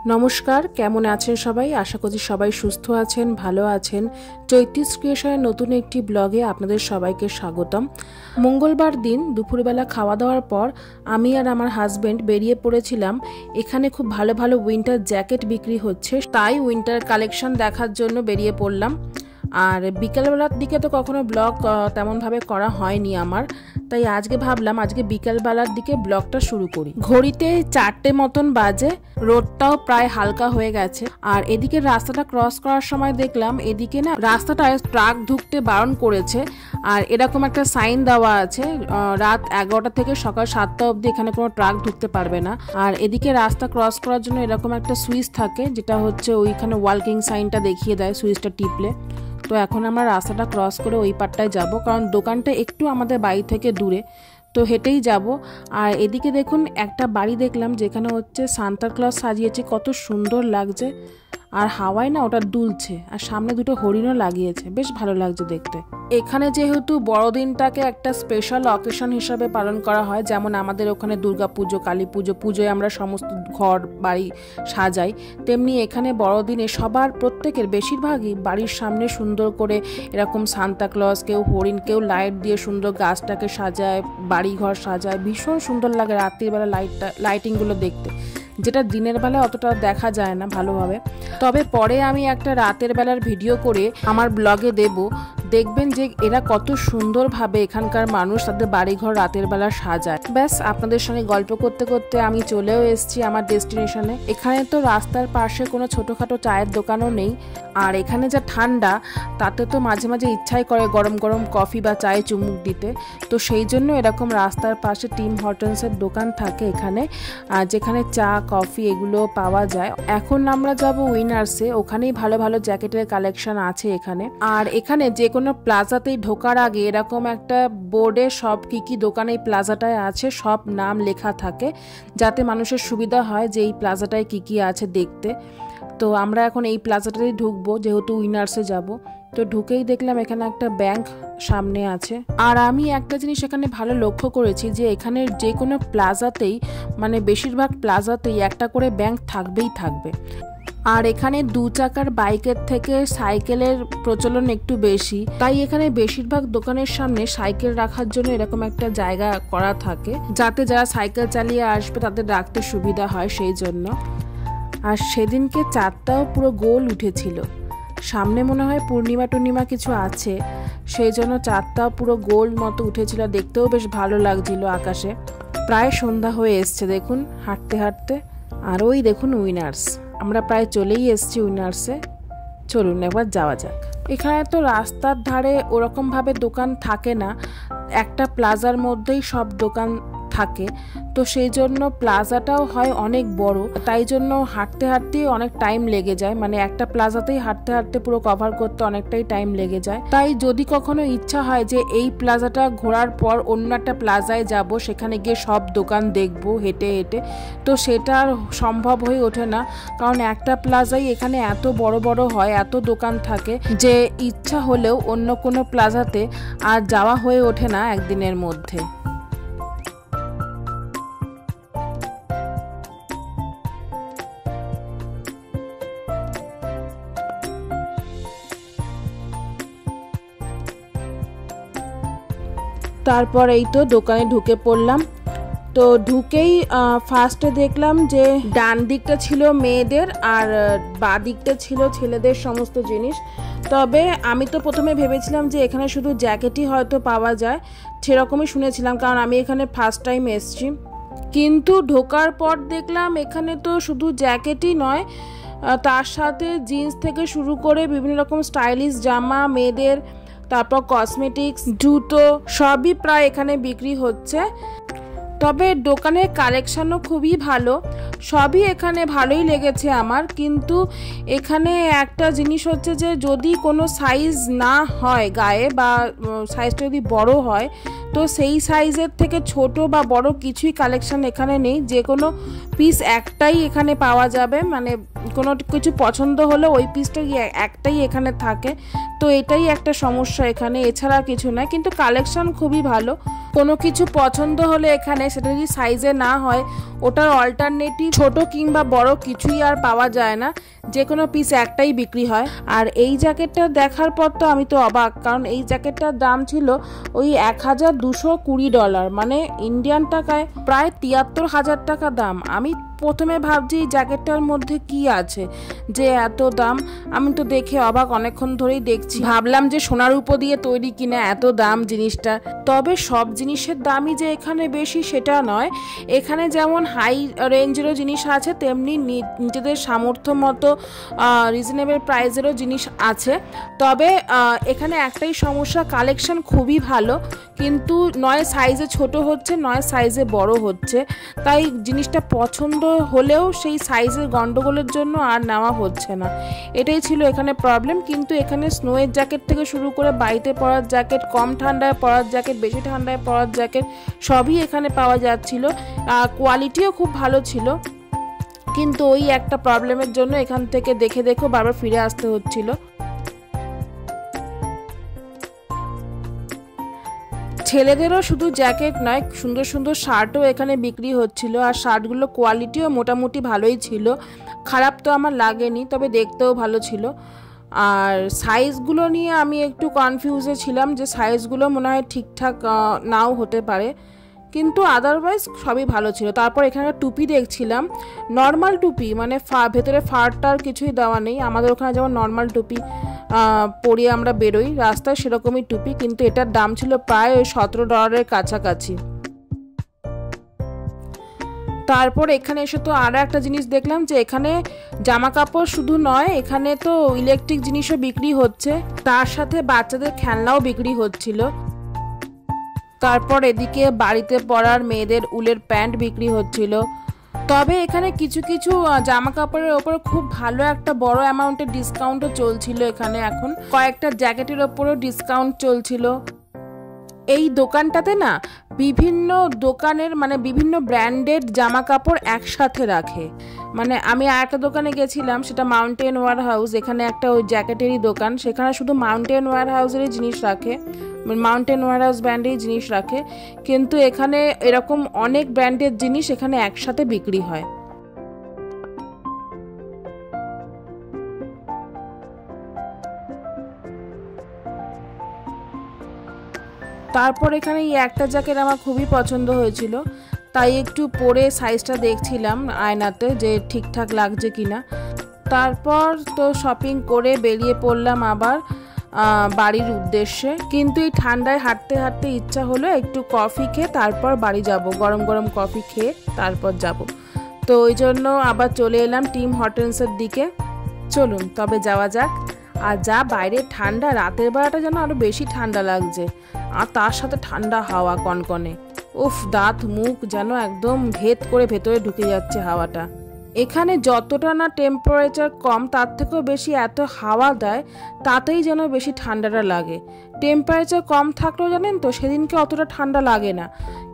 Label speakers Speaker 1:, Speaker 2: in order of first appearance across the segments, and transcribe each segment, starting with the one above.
Speaker 1: নমস্কার, কেমন আছেন সবাই? আশা করছি সবাই সুস্থ আছেন, ভালো আছেন। চৈতিস ক্রিয়েশনের নতুন একটি ব্লগে আপনাদের সবাইকে স্বাগতম। মঙ্গলবার দিন দুপুরবেলা খাওয়া দাওয়ার পর আমি আর আমার হাজবেন্ড বেরিয়ে পড়েছিলাম। এখানে খুব ভালো ভালো উইন্টার জ্যাকেট বিক্রি হচ্ছে, তাই উইন্টার কালেকশন দেখার জন্য বেরিয়ে পড়লাম। আর বিকেলবেলার দিকে তো কখনো ব্লগ তেমনভাবে করা হয়নি আমার, তাই আজকে ভাবলাম আজকে বিকেলবেলার দিকে ব্লগটা শুরু করি। ঘড়িতে 4টে মতন বাজে, রোদটাও প্রায় হালকা হয়ে গেছে। আর এদিকে রাস্তাটা ক্রস করার সময় দেখলাম এদিকে না রাস্তাটায় ট্রাক ঢুকতে বারণ করেছে। আর এরকম একটা সাইন দেওয়া আছে, রাত 11টা থেকে সকাল 7টা অবধি এখানে কোনো ট্রাক ঢুকতে পারবে না। আর এদিকে রাস্তা ক্রস করার জন্য এরকম একটা সুইচ থাকে, যেটা হচ্ছে ওইখানে ওয়াকিং সাইনটা দেখিয়ে দেয় সুইচটা টিপলে। তো এখন আমরা রাস্তাটা ক্রস করে ওই পারটায় যাব, কারণ দোকানটা একটু আমাদের বাড়ি থেকে দূরে, তো হেঁটেই যাব। আর এদিকে দেখুন একটা বাড়ি দেখলাম যেখানে হচ্ছে সান্তা ক্লজ সাজিয়েছে, কত সুন্দর লাগছে। আর হাওয়ায় না ওটা দুলছে, আর সামনে দুটো হরিণও লাগিয়েছে, বেশ ভালো লাগছে দেখতে। এখানে যেহেতু বড়দিনটাকে একটা স্পেশাল অকেশন হিসাবে পালন করা হয়, যেমন আমাদের ওখানে দুর্গা পুজো, কালী পুজো, পুজোয় আমরা সমস্ত ঘর বাড়ি সাজাই, তেমনি এখানে বড়দিনে সবার প্রত্যেকের বেশিরভাগই বাড়ির সামনে সুন্দর করে এরকম সান্তা ক্লজ, কেউ হরিণ, কেউ লাইট দিয়ে সুন্দর গাছটাকে সাজায়, বাড়ি ঘর সাজায়, ভীষণ সুন্দর লাগে রাত্রির বেলা লাইটিংগুলো দেখতে, যেটা দিনের বেলা অতটা দেখা যায় না ভালোভাবে। তবে পরে আমি একটা রাতের বেলার ভিডিও করে আমার ব্লগে দেব, দেখবেন যে এরা কত সুন্দরভাবে এখানকার মানুষ তাদের বাড়িঘর রাতের বেলা সাজায়। ব্যাস, আপনাদের সঙ্গে গল্প করতে করতে আমি চলেও এসেছি আমার ডেস্টিনেশনে। এখানে তো রাস্তার পাশে কোনো ছোটোখাটো চায়ের দোকানও নেই, আর এখানে যা ঠান্ডা তাতে তো মাঝে মাঝে ইচ্ছাই করে গরম গরম কফি বা চায়ে চুমুক দিতে। তো সেই জন্য এরকম রাস্তার পাশে টিম হর্টনসের দোকান থাকে এখানে, যেখানে চা কফি এগুলো পাওয়া যায়। এখন আমরা যাব উইনার্সে, ওখানেই ভালো ভালো জ্যাকেটের কালেকশন আছে এখানে। আর এখানে যে কোনো প্লাজাতেই ঢোকার আগে এরকম একটা বোর্ডে সব কি দোকান এই প্লাজাটায় আছে সব নাম লেখা থাকে, যাতে মানুষের সুবিধা হয় যে এই প্লাজাটায় কি আছে দেখতে। তো আমরা এখন এই প্লাজাটাতেই ঢুকবো, যেহেতু উইনার্সে যাব। তো ঢুকেই দেখলাম এখানে একটা ব্যাংক সামনে আছে। আর আমি একটা জিনিস এখানে ভালো লক্ষ্য করেছি যে এখানে যে কোনো প্লাজাতেই, মানে বেশিরভাগ প্লাজাতেই একটা করে ব্যাংক থাকবেই থাকবে। আর এখানে 2 চাকার বাইকের থেকে সাইকেলের প্রচলন একটু বেশি, তাই এখানে বেশিরভাগ দোকানের সামনে সাইকেল রাখার জন্য এরকম একটা জায়গা করা থাকে, যাতে যারা সাইকেল চালিয়ে আসবে তাদের রাখতে সুবিধা হয় সেই জন্য। আর সেদিনকে চাঁদটাও পুরো গোল উঠেছিল, সামনে মনে হয় পূর্ণিমা কিছু আছে, সেই জন্য চাঁদটাও পুরো গোল মতো উঠেছিল, দেখতেও বেশ ভালো লাগছিল আকাশে। প্রায় সন্ধ্যা হয়ে এসছে দেখুন হাঁটতে হাঁটতে। আর ওই দেখুন উইনার্স, আমরা প্রায় চলেই এসছি উইনার্সে। চলুন একবার যাওয়া যাক। এখানে তো রাস্তার ধারে ওরকমভাবে দোকান থাকে না, একটা প্লাজার মধ্যেই সব দোকান থাকে, তো সেই জন্য প্লাজাটাও হয় অনেক বড়, তাই জন্য হাঁটতে হাঁটতে অনেক টাইম লেগে যায়, মানে একটা প্লাজাতেই হাঁটতে হাঁটতে পুরো কভার করতে অনেকটাই টাইম লেগে যায়। তাই যদি কখনো ইচ্ছা হয় যে এই প্লাজাটা ঘোরার পর অন্য একটা প্লাজায় যাব, সেখানে গিয়ে সব দোকান দেখব হেঁটে হেঁটে, তো সেটা আর সম্ভব হয়ে ওঠে না, কারণ একটা প্লাজাই এখানে এত বড় বড় হয়, এত দোকান থাকে যে ইচ্ছা হলেও অন্য কোনো প্লাজাতে আর যাওয়া হয়ে ওঠে না একদিনের মধ্যে। তারপর এই তো দোকানে ঢুকে পড়লাম। তো ঢুকেই ফার্স্টে দেখলাম যে ডান দিকটা ছিল মেয়েদের আর বাঁ দিকটা ছিল ছেলেদের সমস্ত জিনিস। তবে আমি তো প্রথমে ভেবেছিলাম যে এখানে শুধু জ্যাকেটই হয়তো পাওয়া যায়, সেরকমই শুনেছিলাম, কারণ আমি এখানে ফার্স্ট টাইম এসেছি। কিন্তু ঢোকার পর দেখলাম এখানে তো শুধু জ্যাকেটই নয়, তার সাথে জিন্স থেকে শুরু করে বিভিন্ন রকম স্টাইলিশ জামা মেয়েদের, তারপর কসমেটিক্স, জুতো সবই প্রায় এখানে বিক্রি হচ্ছে। তবে দোকানের কালেকশানও খুবই ভালো, সবই এখানে ভালোই লেগেছে আমার। কিন্তু এখানে একটা জিনিস হচ্ছে যে যদি কোনো সাইজ না হয় গায়ে, বা সাইজটা যদি বড় হয়, তো সেই সাইজের থেকে ছোট বা বড় কিছুই কালেকশন এখানে নেই, যে কোনো পিস একটাই এখানে পাওয়া যাবে, মানে কোনো কিছু পছন্দ হলে ওই পিসটা একটাই এখানে থাকে। তো এটাই একটা সমস্যা এখানে, এছাড়া কিছু নয়। কিন্তু কালেকশন খুবই ভালো। কোনো কিছু পছন্দ হলে এখানে সেটা যদি সাইজে না হয়, ওটার অল্টারনেটিভ ছোট কিংবা বড় কিছুই আর পাওয়া যায় না, যে কোনো পিস একটাই বিক্রি হয়। আর এই জ্যাকেটটা দেখার পর তো আমি তো অবাক, কারণ এই জ্যাকেটটার দাম ছিল ওই $1220, মানে ইন্ডিয়ান টাকায় প্রায় 73,000 টাকা দাম। আমি প্রথমে ভাবছি এই জ্যাকেটটার মধ্যে কি আছে যে এত দাম। আমি তো দেখে অবাক, অনেকক্ষণ ধরেই দেখছি, ভাবলাম যে সোনার উপর দিয়ে তৈরি কিনা এত দাম জিনিসটা। তবে সব জিনিসের দামই যে এখানে বেশি সেটা নয়, এখানে যেমন হাই রেঞ্জেরও জিনিস আছে, তেমনি নিজেদের সামর্থ্য মতো রিজনেবল প্রাইসেরও জিনিস আছে। তবে এখানে একটাই সমস্যা, কালেকশন খুবই ভালো, কিন্তু নয় সাইজে ছোট হচ্ছে, নয় সাইজে বড় হচ্ছে। তাই জিনিসটা পছন্দ হলেও সেই সাইজের গন্ডগোলের জন্য আর নেওয়া হচ্ছে না, এটাই ছিল এখানে প্রবলেম। কিন্তু এখানে স্নোয়ের জ্যাকেট থেকে শুরু করে বাড়িতে পরার জ্যাকেট, কম ঠান্ডায় পরার জ্যাকেট, বেশি ঠান্ডায় পরার জ্যাকেট সবই এখানে পাওয়া যাচ্ছিল। কোয়ালিটিও খুব ভালো ছিল, কিন্তু ওই একটা প্রবলেমের জন্য এখান থেকে দেখে বারবার ফিরে আসতে হচ্ছিল। ছেলেদেরও শুধু জ্যাকেট নয়, সুন্দর সুন্দর শার্টও এখানে বিক্রি হচ্ছিল, আর শার্টগুলো কোয়ালিটিও মোটামুটি ভালোই ছিল, খারাপ তো আমার লাগেনি, তবে দেখতেও ভালো ছিল। আর সাইজগুলো নিয়ে আমি একটু কনফিউজে ছিলাম, যে সাইজগুলো মনে হয় ঠিকঠাক নাও হতে পারে, কিন্তু আদারওয়াইজ সবই ভালো ছিল। তারপর এখানে টুপি দেখছিলাম, নর্মাল টুপি, মানে ভেতরে ফারটার কিছুই দেওয়া নেই। আমাদের ওখানে যেমন নর্মাল টুপি পরিয়ে আমরা বেরোই রাস্তায়, সেরকমই টুপি, কিন্তু এটার দাম ছিল প্রায় ওই $17 কাছাকাছি। তারপর এখানে এসে তো আরও একটা জিনিস দেখলাম, যে এখানে জামা কাপড় শুধু নয়, এখানে তো ইলেকট্রিক জিনিসও বিক্রি হচ্ছে, তার সাথে বাচ্চাদের খেলনাও বিক্রি হচ্ছিল। তারপর এদিকে বাড়িতে পরার মেয়েদের উলের প্যান্ট বিক্রি হচ্ছিল। তবে এখানে কিছু কিছু জামা কাপড়ের ওপর খুব ভালো একটা বড় অ্যামাউন্টের ডিসকাউন্টও চলছিল। এখানে এখন কয়েকটা জ্যাকেটের ওপরও ডিসকাউন্ট চলছিল। এই দোকানটাতে না বিভিন্ন দোকানের, মানে বিভিন্ন ব্র্যান্ডেড জামা কাপড় একসাথে রাখে। মানে আমি আর একটা দোকানে গেছিলাম, সেটা মাউন্টেন ওয়ার হাউস, এখানে একটা ওই জ্যাকেটেরই দোকান, সেখানে শুধু মাউন্টেন ওয়ার হাউসেরই জিনিস রাখে, মাউন্টেন ওয়ার হাউস ব্র্যান্ডেরই জিনিস রাখে, কিন্তু এখানে এরকম অনেক ব্র্যান্ডের জিনিস এখানে একসাথে বিক্রি হয়। তারপর এখানে এই একটা জ্যাকেট আমার খুবই পছন্দ হয়েছিল, তাই একটু পরে সাইজটা দেখছিলাম আয়নাতে যে ঠিকঠাক লাগছে কিনা। তারপর তো শপিং করে বেরিয়ে পড়লাম আবার বাড়ির উদ্দেশ্যে। কিন্তু এই ঠান্ডায় হাঁটতে হাঁটতে ইচ্ছা হলো একটু কফি খেয়ে তারপর বাড়ি যাব, গরম গরম কফি খেয়ে তারপর যাব। তো ওই জন্য আবার চলে এলাম টিম হর্টেন্সের দিকে। চলুন তবে যাওয়া যাক। আর যা বাইরে ঠান্ডা, রাতের বেলাটা যেন আরো বেশি ঠান্ডা লাগছে, আর তার সাথে ঠান্ডা হাওয়া কনকনে, উফ, দাঁত মুখ যেন একদম ভেদ করে ভেতরে ঢুকে যাচ্ছে হাওয়াটা। এখানে যতটা না টেম্পারেচার কম, তার থেকেও বেশি এত হাওয়া দেয়, তাতেই যেন বেশি ঠান্ডাটা লাগে। টেম্পারেচার কম থাকলেও জানেন তো সেদিনকে অতটা ঠান্ডা লাগে না,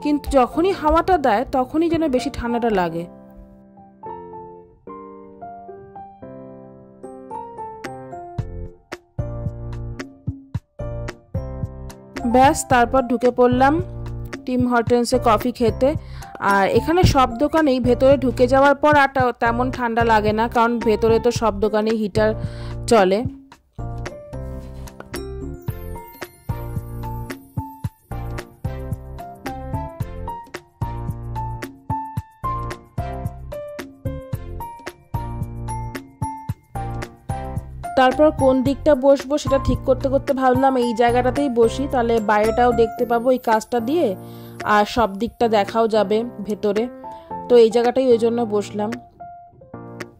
Speaker 1: কিন্তু যখনই হাওয়াটা দেয় তখনই যেন বেশি ঠান্ডাটা লাগে। ব্যাস, তারপর ঢুকে পড়লাম টিম হর্টেন্সে কফি খেতে। আর এখানে সব দোকানেই ভেতরে ঢুকে যাওয়ার পর আর তেমন ঠান্ডা লাগে না, কারণ ভেতরে তো সব দোকানেই হিটার চলে। তারপর কোন দিকটা বসবো সেটা ঠিক করতে করতে ভাবলাম এই জায়গাটাতেই বসি, তাহলে বাইরেটাও দেখতে পাবো এই কাজটা দিয়ে, আর সব দিকটা দেখাও যাবে ভেতরে। তো এই জায়গাটাই ওই জন্য বসলাম।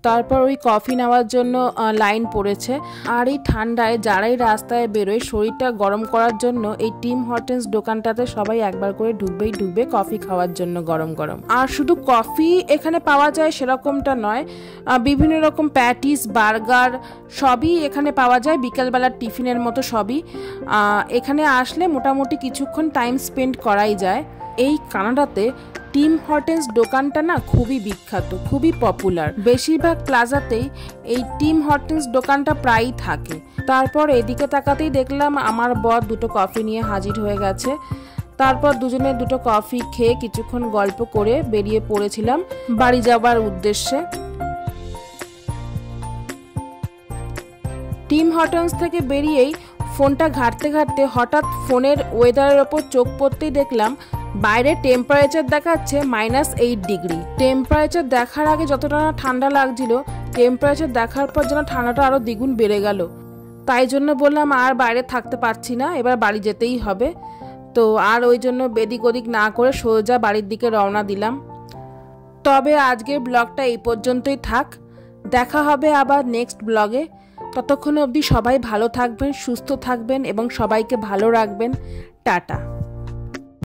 Speaker 1: তারপর ওই কফি নেওয়ার জন্য লাইন পড়েছে। আর এই ঠান্ডায় যারাই রাস্তায় বেরোয় শরীরটা গরম করার জন্য এই টিম হর্টনস দোকানটাতে সবাই একবার করে ঢুকবে কফি খাওয়ার জন্য গরম গরম। আর শুধু কফি এখানে পাওয়া যায় সেরকমটা নয়, বিভিন্ন রকম প্যাটিস, বার্গার সবই এখানে পাওয়া যায়, বিকেলবেলার টিফিনের মতো সবই। এখানে আসলে মোটামুটি কিছুক্ষণ টাইম স্পেন্ড করাই যায়। এই কানাডাতে টিম হর্টনস দোকানটা না খুবই বিখ্যাত, খুবই পপুলার। বেশিরভাগ প্লাজাতেই এই টিম হর্টনস দোকানটা প্রায়ই থাকে। তারপর এদিকে তাকাতেই দেখলাম আমার বর দুটো কফি নিয়ে হাজির হয়ে গেছে। তারপর দুজনে দুটো কফি খেয়ে কিছুক্ষণ গল্প করে বেরিয়ে পড়েছিলাম বাড়ি যাবার উদ্দেশ্যে। টিম হর্টনস থেকে বেরিয়েই ফোনটা ঘাঁটতে ঘাঁটতে হঠাৎ ফোনের ওয়েদারের ওপর চোখ পড়তেই দেখলাম বাইরে টেম্পারেচার দেখাচ্ছে -8 ডিগ্রি। টেম্পারেচার দেখার আগে যতটা না ঠান্ডা লাগছিল, টেম্পারেচার দেখার পর যেন ঠান্ডাটা আরো দ্বিগুণ বেড়ে গেল। তাই জন্য বললাম আর বাইরে থাকতে পারছি না, এবার বাড়ি যেতেই হবে। তো আর ওই জন্য এদিক ওদিক না করে সোজা বাড়ির দিকে রওনা দিলাম। তবে আজকের ব্লগটা এই পর্যন্তই থাক, দেখা হবে আবার নেক্সট ব্লগে। ততক্ষণ অবধি সবাই ভালো থাকবেন, সুস্থ থাকবেন এবং সবাইকে ভালো রাখবেন। টাটা।